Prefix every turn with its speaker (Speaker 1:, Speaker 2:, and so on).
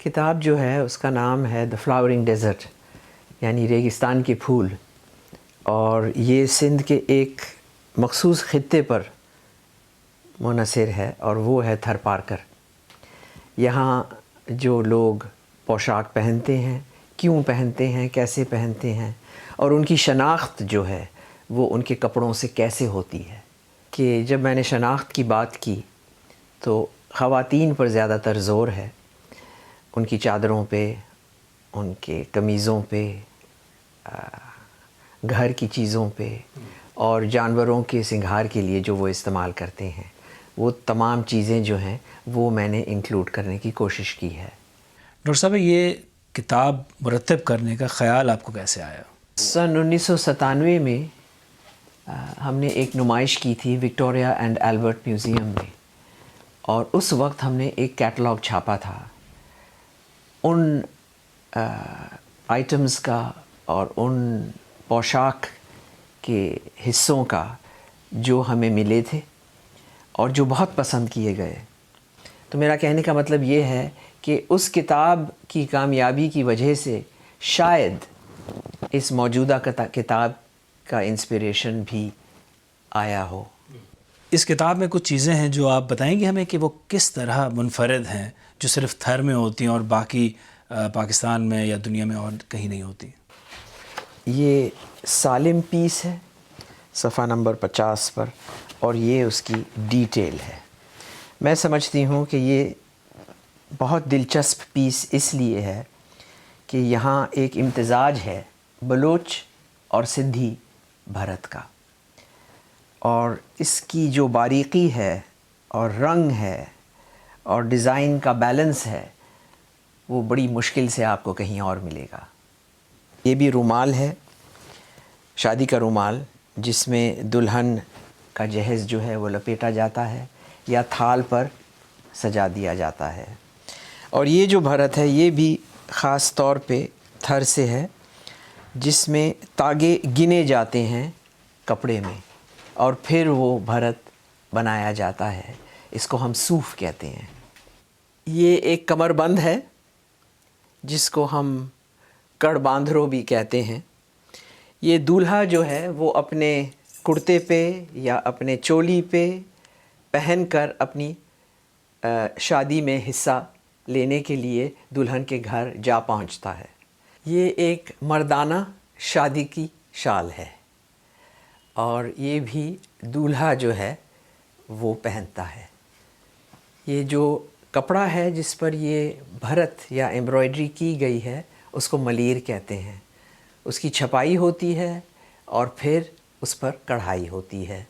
Speaker 1: کتاب جو ہے اس کا نام ہے دا فلاورنگ ڈیزرٹ، یعنی ریگستان کے پھول، اور یہ سندھ کے ایک مخصوص خطے پر منحصر ہے اور وہ ہے تھر پارکر۔ یہاں جو لوگ پوشاک پہنتے ہیں، کیوں پہنتے ہیں، کیسے پہنتے ہیں، اور ان کی شناخت جو ہے وہ ان کے کپڑوں سے کیسے ہوتی ہے، کہ جب میں نے شناخت کی بات کی تو خواتین پر زیادہ تر زور ہے، ان کی چادروں پہ، ان کے قمیضوں پہ، گھر کی چیزوں پہ، اور جانوروں کے سنگھار کے لیے جو وہ استعمال کرتے ہیں، وہ تمام چیزیں جو ہیں وہ میں نے انکلوڈ کرنے کی کوشش کی ہے۔
Speaker 2: ڈاکٹر صاحب، یہ کتاب مرتب کرنے کا خیال آپ کو کیسے آیا؟
Speaker 1: سن 1997 میں ہم نے ایک نمائش کی تھی وکٹوریہ اینڈ البرٹ میوزیم میں، اور اس وقت ہم نے ایک کیٹلاگ چھاپا تھا ان آئٹمز کا اور ان پوشاک کے حصوں کا جو ہمیں ملے تھے اور جو بہت پسند کیے گئے۔ تو میرا کہنے کا مطلب یہ ہے کہ اس کتاب کی کامیابی کی وجہ سے شاید اس موجودہ کتاب کا انسپریشن بھی آیا ہو۔
Speaker 2: اس کتاب میں کچھ چیزیں ہیں جو آپ بتائیں گے ہمیں کہ وہ کس طرح منفرد ہیں، جو صرف تھر میں ہوتی ہیں اور باقی پاکستان میں یا دنیا میں اور کہیں نہیں ہوتی؟
Speaker 1: یہ سالم پیس ہے صفحہ نمبر 50 پر، اور یہ اس کی ڈیٹیل ہے۔ میں سمجھتی ہوں کہ یہ بہت دلچسپ پیس اس لیے ہے کہ یہاں ایک امتزاج ہے بلوچ اور سندھی بھرت کا، اور اس کی جو باریکی ہے اور رنگ ہے اور ڈیزائن کا بیلنس ہے وہ بڑی مشکل سے آپ کو کہیں اور ملے گا۔ یہ بھی رومال ہے، شادی کا رومال، جس میں دلہن کا جہیز جو ہے وہ لپیٹا جاتا ہے یا تھال پر سجا دیا جاتا ہے۔ اور یہ جو بھرت ہے یہ بھی خاص طور پہ تھر سے ہے، جس میں تاگے گنے جاتے ہیں کپڑے میں اور پھر وہ بھرت بنایا جاتا ہے۔ اس کو ہم صوف کہتے ہیں۔ یہ ایک کمر بند ہے جس کو ہم کڑ باندھرو بھی کہتے ہیں۔ یہ دولہا جو ہے وہ اپنے کرتے پہ یا اپنے چولی پہ پہن کر اپنی شادی میں حصہ لینے کے لیے دلہن کے گھر جا پہنچتا ہے۔ یہ ایک مردانہ شادی کی شال ہے، اور یہ بھی دولہا جو ہے وہ پہنتا ہے۔ یہ جو کپڑا ہے جس پر یہ بھرت یا ایمبرائڈری کی گئی ہے اس کو ملیر کہتے ہیں۔ اس کی چھپائی ہوتی ہے اور پھر اس پر کڑھائی ہوتی ہے۔